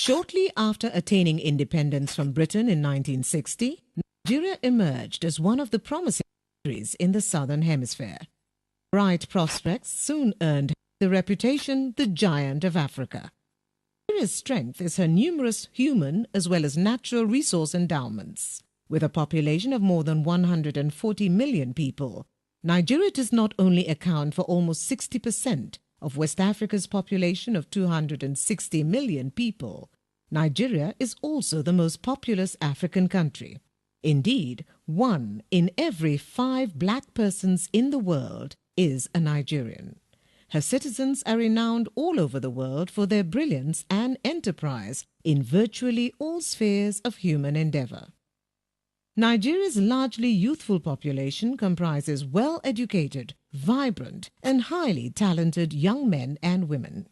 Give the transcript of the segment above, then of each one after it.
Shortly after attaining independence from Britain in 1960, Nigeria emerged as one of the promising countries in the Southern Hemisphere. Bright prospects soon earned her the reputation the giant of Africa. Nigeria's strength is her numerous human as well as natural resource endowments. With a population of more than 140 million people, Nigeria does not only account for almost 60% of West Africa's population of 260 million people. Nigeria is also the most populous African country. Indeed, 1 in every 5 black persons in the world is a Nigerian. Her citizens are renowned all over the world for their brilliance and enterprise in virtually all spheres of human endeavor. Nigeria's largely youthful population comprises well-educated, vibrant, and highly talented young men and women.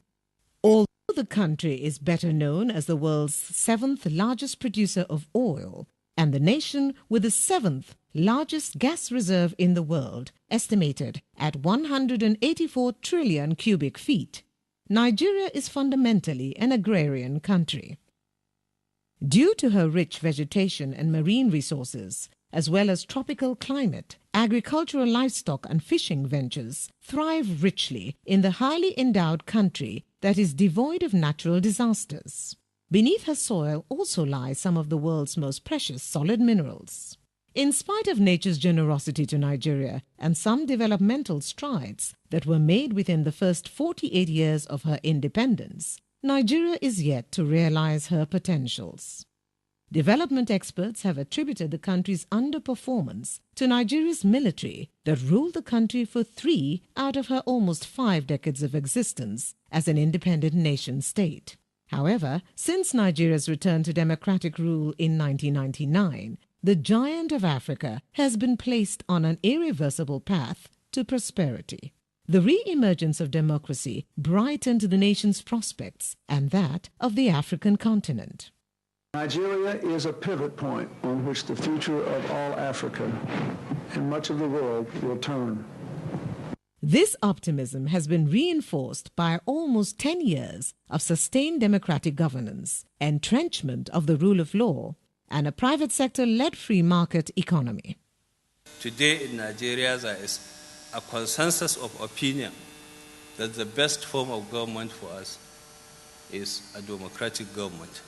Although the country is better known as the world's 7th largest producer of oil and the nation with the 7th largest gas reserve in the world, estimated at 184 trillion cubic feet, Nigeria is fundamentally an agrarian country. Due to her rich vegetation and marine resources, as well as tropical climate, agricultural livestock and fishing ventures thrive richly in the highly endowed country that is devoid of natural disasters. Beneath her soil also lie some of the world's most precious solid minerals. In spite of nature's generosity to Nigeria and some developmental strides that were made within the first 48 years of her independence, Nigeria is yet to realize her potentials. Development experts have attributed the country's underperformance to Nigeria's military that ruled the country for 3 out of her almost 5 decades of existence as an independent nation-state. However, since Nigeria's return to democratic rule in 1999, the giant of Africa has been placed on an irreversible path to prosperity. The re-emergence of democracy brightened the nation's prospects and that of the African continent. Nigeria is a pivot point on which the future of all Africa and much of the world will turn. This optimism has been reinforced by almost 10 years of sustained democratic governance, entrenchment of the rule of law, and a private sector-led free market economy. Today in Nigeria, there is a consensus of opinion that the best form of government for us is a democratic government.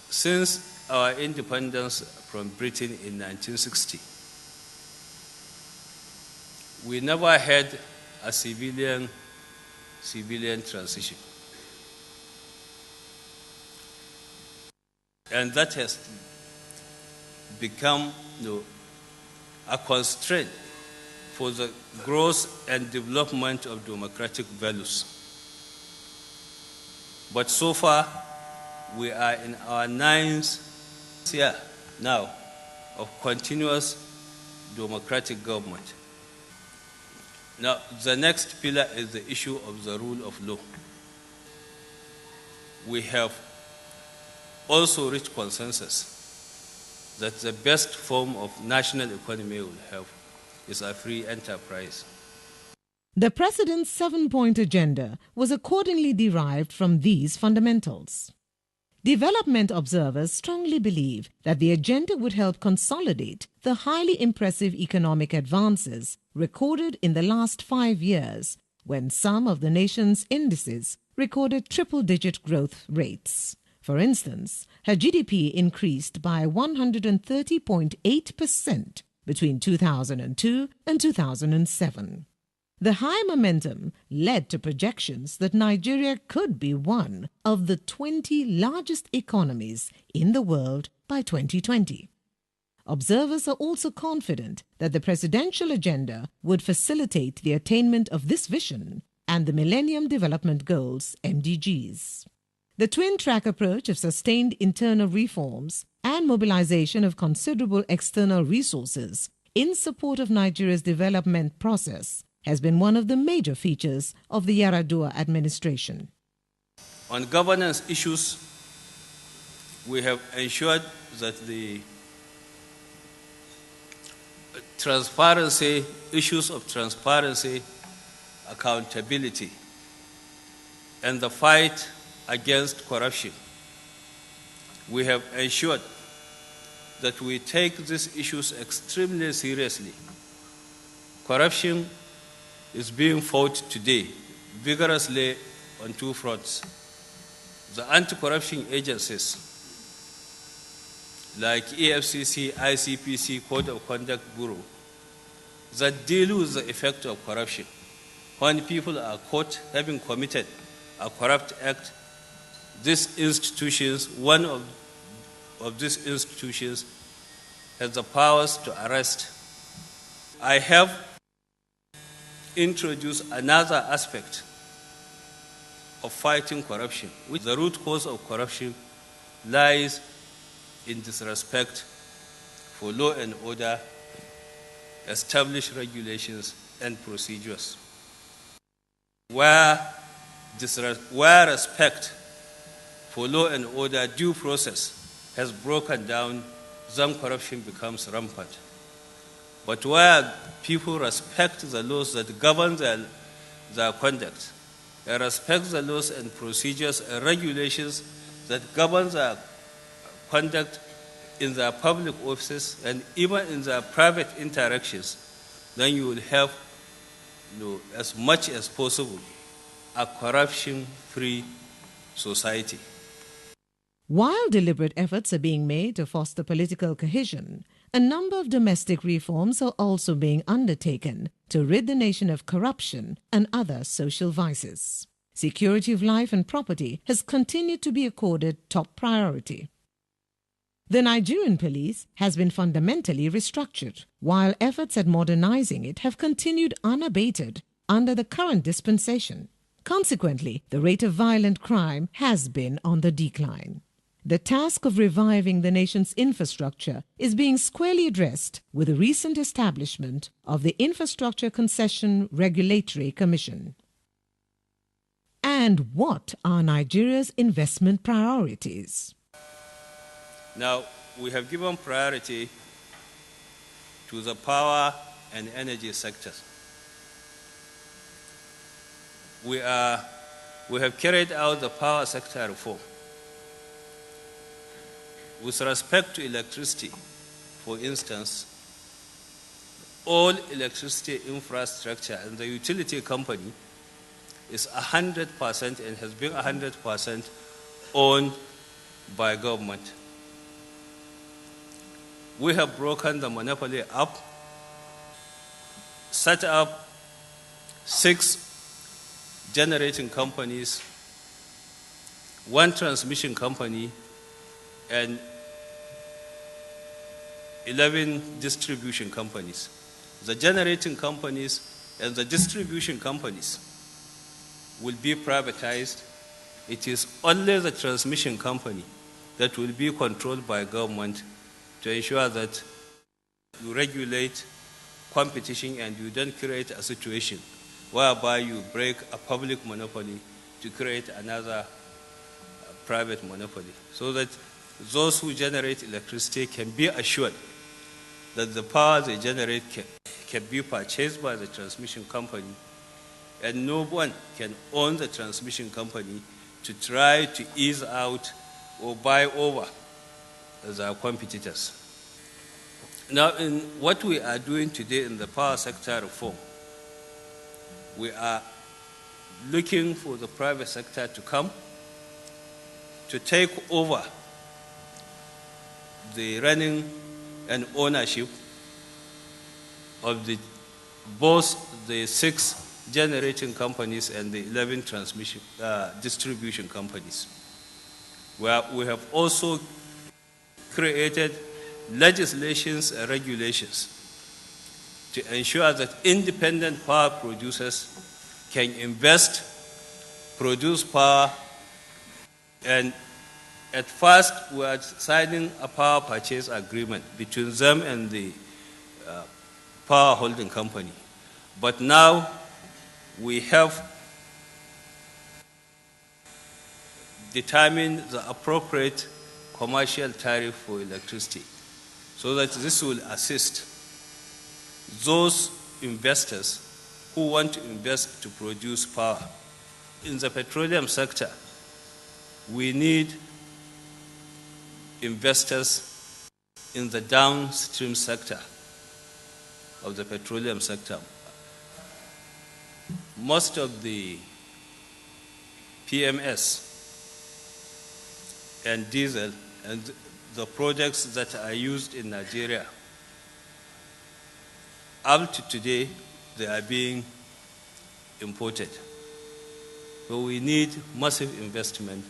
Since our independence from Britain in 1960, we never had a civilian transition. And that has become a constraint for the growth and development of democratic values. But so far, we are in our 9th year now of continuous democratic government. Now, the next pillar is the issue of the rule of law. We have also reached consensus that the best form of national economy will have is a free enterprise. The President's 7-point agenda was accordingly derived from these fundamentals. Development observers strongly believe that the agenda would help consolidate the highly impressive economic advances recorded in the last 5 years, when some of the nation's indices recorded triple-digit growth rates. For instance, her GDP increased by 130.8% between 2002 and 2007. The high momentum led to projections that Nigeria could be one of the 20 largest economies in the world by 2020. Observers are also confident that the presidential agenda would facilitate the attainment of this vision and the Millennium Development Goals, MDGs. The twin-track approach of sustained internal reforms and mobilization of considerable external resources in support of Nigeria's development process has been one of the major features of the Yar'Adua administration. On governance issues, we have ensured that the issues of transparency accountability, and the fight against corruption, we have ensured that we take these issues extremely seriously. Corruption is being fought today vigorously on two fronts. The anti-corruption agencies like EFCC, ICPC, Code of Conduct Bureau, that deal with the effect of corruption. When people are caught having committed a corrupt act, these institutions, one of these institutions has the powers to arrest. I have introduced another aspect of fighting corruption, which the root cause of corruption lies in disrespect for law and order, established regulations and procedures. Where respect for law and order, due process has broken down, then corruption becomes rampant. But where people respect the laws that govern their conduct, and respect the laws and procedures and regulations that govern their conduct in their public offices and even in their private interactions, then you will have, as much as possible, a corruption-free society. While deliberate efforts are being made to foster political cohesion, a number of domestic reforms are also being undertaken to rid the nation of corruption and other social vices. Security of life and property has continued to be accorded top priority. The Nigerian police has been fundamentally restructured, while efforts at modernizing it have continued unabated under the current dispensation. Consequently, the rate of violent crime has been on the decline. The task of reviving the nation's infrastructure is being squarely addressed with the recent establishment of the Infrastructure Concession Regulatory Commission. And what are Nigeria's investment priorities? Now, we have given priority to the power and energy sectors. We have carried out the power sector reform. With respect to electricity, for instance, all electricity infrastructure and the utility company is 100% and has been 100% owned by government. We have broken the monopoly up, set up 6 generating companies, 1 transmission company, and 11 distribution companies. The generating companies and the distribution companies will be privatized. It is only the transmission company that will be controlled by government to ensure that you regulate competition and you don't create a situation whereby you break a public monopoly to create another private monopoly, so that those who generate electricity can be assured that the power they generate can be purchased by the transmission company, and no one can own the transmission company to try to ease out or buy over their competitors. Now, in what we are doing today in the power sector reform, we are looking for the private sector to come to take over the running and ownership of both the 6 generating companies and the 11 transmission distribution companies. Where we have also created legislations and regulations to ensure that independent power producers can invest, produce power, and at first we are signing a power purchase agreement between them and the power holding company. But now we have determined the appropriate commercial tariff for electricity, so that this will assist those investors who want to invest to produce power. In the petroleum sector, we need investors in the downstream sector of the petroleum sector. Most of the PMS and diesel and the projects that are used in Nigeria, up to today, they are being imported. So we need massive investment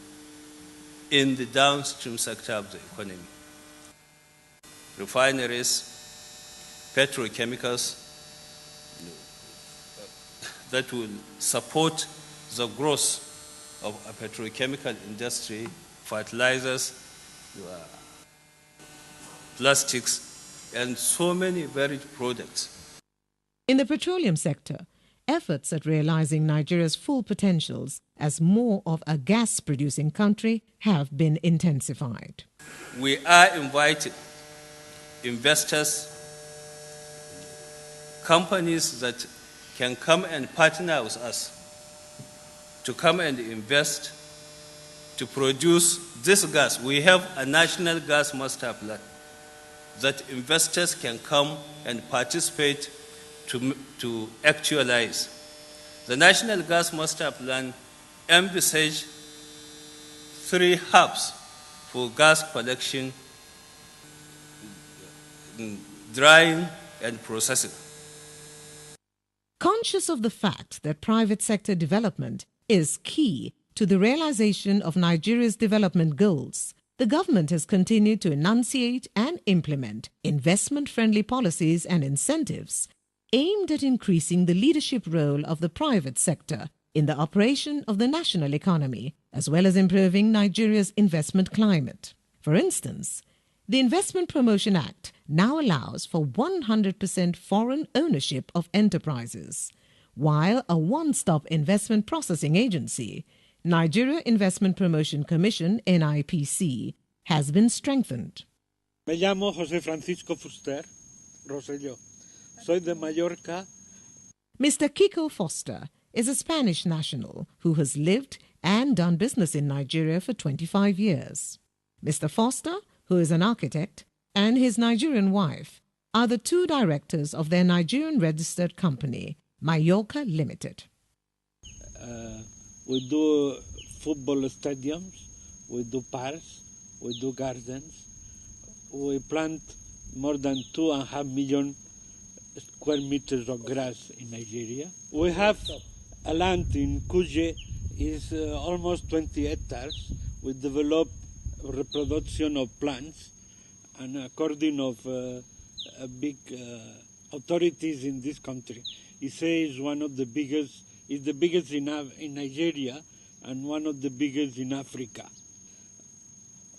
in the downstream sector of the economy. Refineries, petrochemicals, that will support the growth of a petrochemical industry, fertilizers, plastics, and so many varied products. In the petroleum sector, efforts at realizing Nigeria's full potentials as more of a gas-producing country have been intensified. We are inviting investors, companies that can come and partner with us to come and invest to produce this gas. We have a national gas master plan that investors can come and participate to actualize. The National Gas Master Plan envisages 3 hubs for gas collection, drying, and processing. Conscious of the fact that private sector development is key to the realization of Nigeria's development goals, the government has continued to enunciate and implement investment-friendly policies and incentives aimed at increasing the leadership role of the private sector in the operation of the national economy, as well as improving Nigeria's investment climate. For instance, the Investment Promotion Act now allows for 100% foreign ownership of enterprises, while a one-stop investment processing agency, Nigeria Investment Promotion Commission, NIPC, has been strengthened. Me llamo José Francisco Fuster Rosselló. Soy de Mallorca. Mr. Kiko Foster is a Spanish national who has lived and done business in Nigeria for 25 years. Mr. Foster, who is an architect, and his Nigerian wife are the 2 directors of their Nigerian registered company, Mallorca Limited. We do football stadiums, we do parks, we do gardens. We plant more than 2.5 million square meters of grass in Nigeria. We have a land in Kuje, is almost 20 hectares. We develop reproduction of plants, and according of big authorities in this country, it says one of the biggest, is the biggest in Nigeria and one of the biggest in Africa.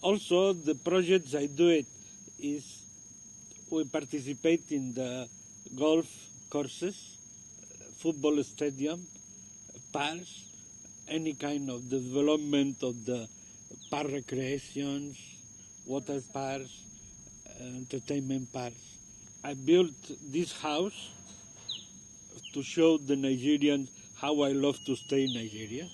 Also, the projects I do it is we participate in the golf courses, football stadium, parks, any kind of development of the park recreations, water parks, entertainment parks. I built this house to show the Nigerians how I love to stay in Nigeria.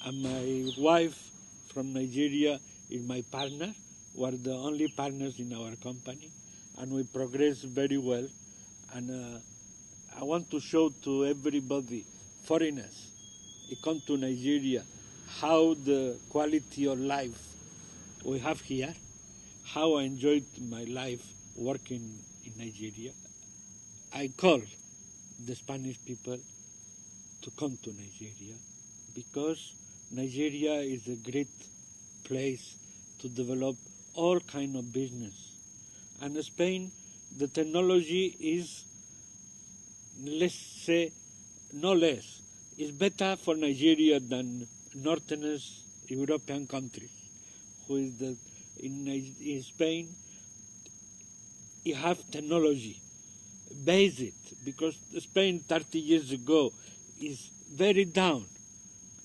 And my wife from Nigeria is my partner. We're the only partners in our company, and we progress very well. And I want to show to everybody, foreigners, who come to Nigeria, how the quality of life we have here, how I enjoyed my life working in Nigeria. I call the Spanish people to come to Nigeria because Nigeria is a great place to develop all kind of business. And Spain, the technology is, let's say, no less. It's better for Nigeria than northern European countries. Who is in Spain, you have technology, basic, because Spain 30 years ago is very down,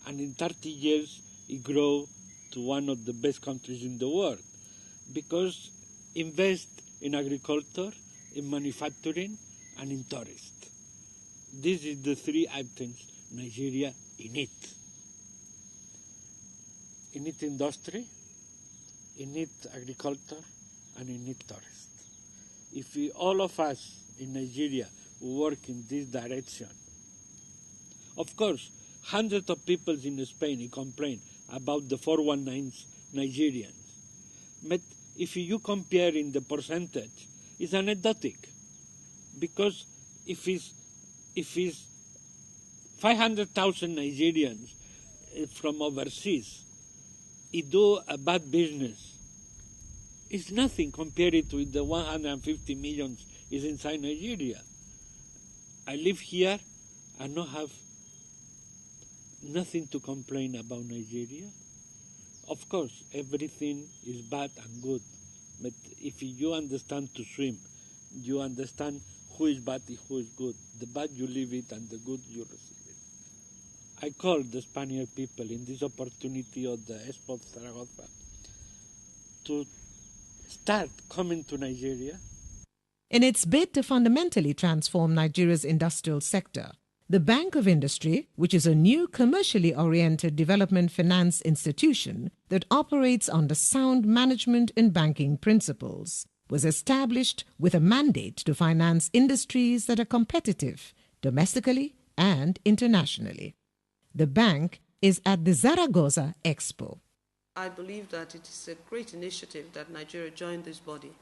and in 30 years it grew to one of the best countries in the world, because invest in agriculture, in manufacturing, and in tourists. This is the three items Nigeria in it. In it industry, in it agriculture, and in it tourist. If all of us in Nigeria work in this direction, of course, hundreds of people in Spain complain about the 419s Nigerians. But if you compare in the percentage, it's anecdotic. Because if it's 500,000 Nigerians from overseas, do a bad business, it's nothing compared with the 150 million is inside Nigeria. I live here and not have nothing to complain about Nigeria. Of course, everything is bad and good, but if you understand to swim, you understand who is bad and who is good. The bad you leave it and the good you receive it. I call the Spanish people in this opportunity of the Expo of Zaragoza to start coming to Nigeria. In its bid to fundamentally transform Nigeria's industrial sector, the Bank of Industry, which is a new commercially oriented development finance institution that operates under sound management and banking principles, was established with a mandate to finance industries that are competitive domestically and internationally. The bank is at the Zaragoza Expo. I believe that it is a great initiative that Nigeria joined this body,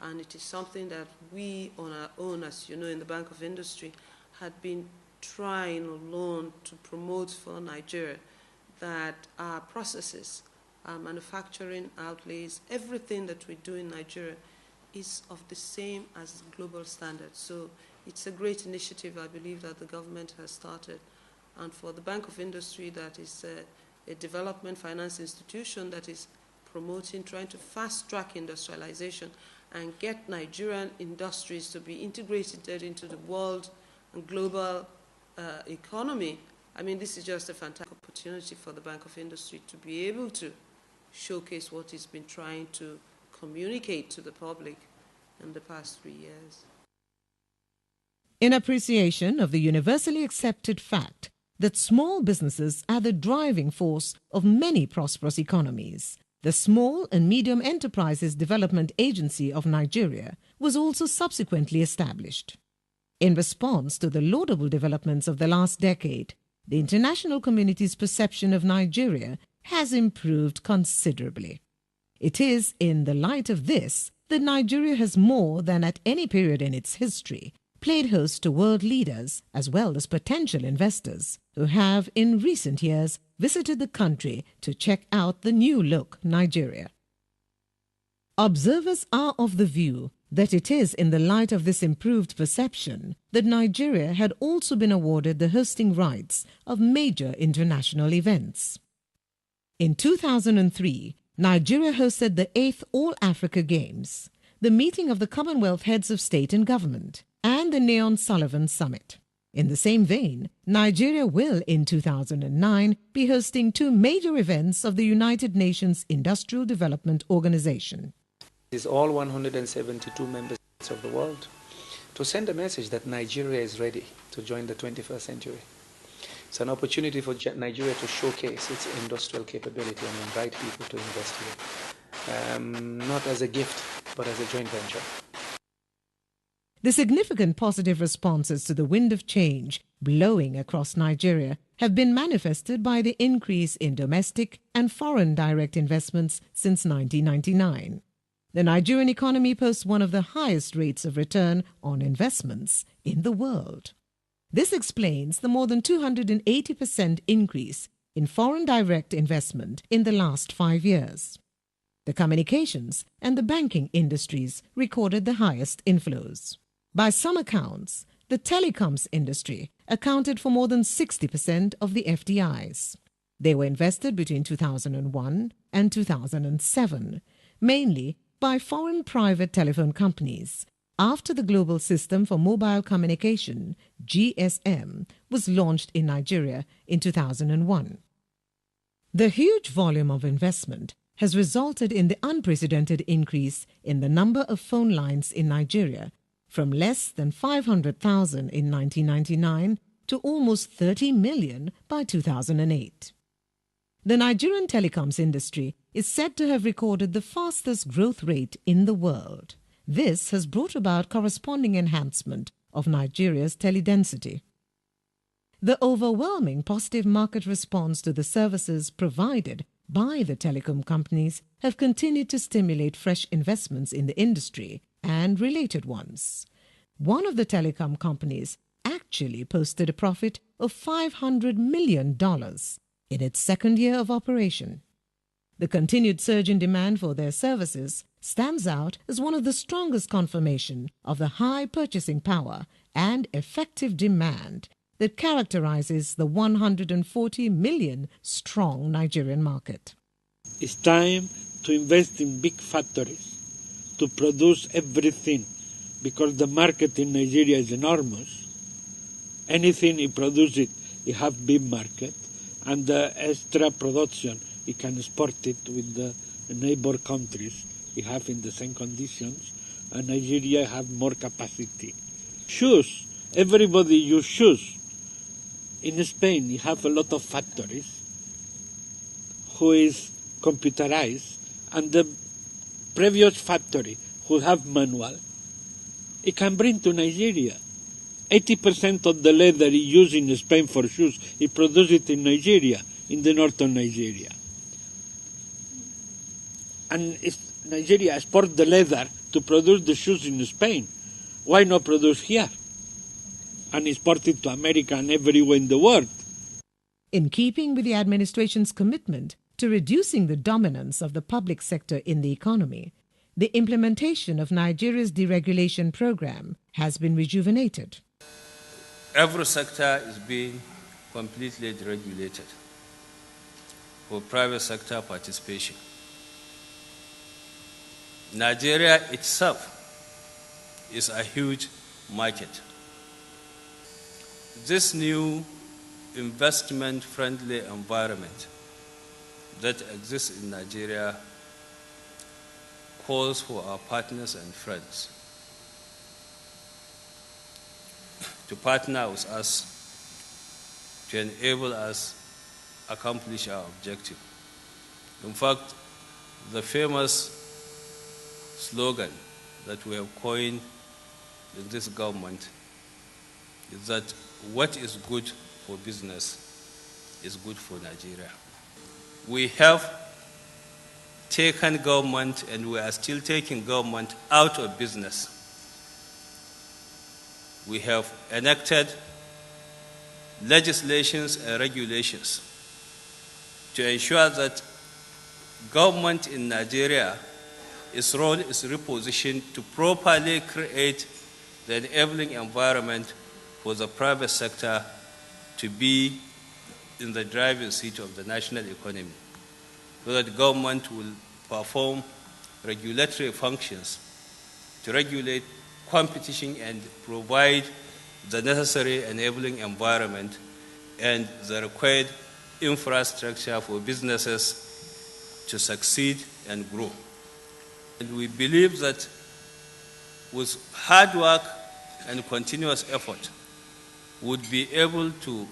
and it is something that we on our own, as you know, in the Bank of Industry, had been trying alone to promote for Nigeria, that our processes, our manufacturing outlays, everything that we do in Nigeria is of the same as global standards. So it's a great initiative, I believe, that the government has started. And for the Bank of Industry, that is a development finance institution that is promoting, trying to fast-track industrialization and get Nigerian industries to be integrated into the world and global economy. I mean, this is just a fantastic opportunity for the Bank of Industry to be able to showcase what it's been trying to communicate to the public in the past 3 years. In appreciation of the universally accepted fact that small businesses are the driving force of many prosperous economies, the Small and Medium Enterprises Development Agency of Nigeria was also subsequently established. In response to the laudable developments of the last decade, the international community's perception of Nigeria has improved considerably. It is in the light of this that Nigeria has more than at any period in its history played host to world leaders as well as potential investors who have in recent years visited the country to check out the new look Nigeria. Observers are of the view that it is in the light of this improved perception that Nigeria had also been awarded the hosting rights of major international events. In 2003, Nigeria hosted the 8th All-Africa Games, the meeting of the Commonwealth Heads of State and Government, and the Neon Sullivan Summit. In the same vein, Nigeria will, in 2009, be hosting 2 major events of the United Nations Industrial Development Organization. It is all 172 member states of the world to send a message that Nigeria is ready to join the 21st century. It's an opportunity for Nigeria to showcase its industrial capability and invite people to invest here, not as a gift, but as a joint venture. The significant positive responses to the wind of change blowing across Nigeria have been manifested by the increase in domestic and foreign direct investments since 1999. The Nigerian economy posts one of the highest rates of return on investments in the world. This explains the more than 280% increase in foreign direct investment in the last 5 years. The communications and the banking industries recorded the highest inflows. By some accounts, the telecoms industry accounted for more than 60% of the FDIs. They were invested between 2001 and 2007, mainly by foreign private telephone companies, after the Global System for Mobile Communication, GSM, was launched in Nigeria in 2001. The huge volume of investment has resulted in the unprecedented increase in the number of phone lines in Nigeria from less than 500,000 in 1999 to almost 30 million by 2008. The Nigerian telecoms industry is said to have recorded the fastest growth rate in the world. This has brought about corresponding enhancement of Nigeria's teledensity. The overwhelming positive market response to the services provided by the telecom companies have continued to stimulate fresh investments in the industry and related ones. One of the telecom companies actually posted a profit of $500 million in its second year of operation. The continued surge in demand for their services stands out as one of the strongest confirmation of the high purchasing power and effective demand that characterizes the 140 million strong Nigerian market. It's time to invest in big factories to produce everything, because the market in Nigeria is enormous. Anything you produce it have big market, and the extra production you can export it with the neighbor countries you have in the same conditions, and Nigeria have more capacity. Shoes, everybody use shoes. In Spain you have a lot of factories who is computerized, and the previous factory who have manual, it can bring to Nigeria. 80% of the leather used in Spain for shoes is produced in Nigeria, in the northern Nigeria. And if Nigeria exports the leather to produce the shoes in Spain, why not produce here and export it to America and everywhere in the world? In keeping with the administration's commitment to reducing the dominance of the public sector in the economy, the implementation of Nigeria's deregulation program has been rejuvenated. Every sector is being completely deregulated for private sector participation. Nigeria itself is a huge market. This new investment-friendly environment that exists in Nigeria calls for our partners and friends to partner with us to enable us accomplish our objective. In fact, the famous slogan that we have coined in this government is that what is good for business is good for Nigeria. We have taken government, and we are still taking government out of business. We have enacted legislations and regulations to ensure that government in Nigeria, its role is repositioned to properly create the enabling environment for the private sector to be in the driving seat of the national economy, so that government will perform regulatory functions to regulate competition and provide the necessary enabling environment and the required infrastructure for businesses to succeed and grow. And we believe that with hard work and continuous effort, we would be able to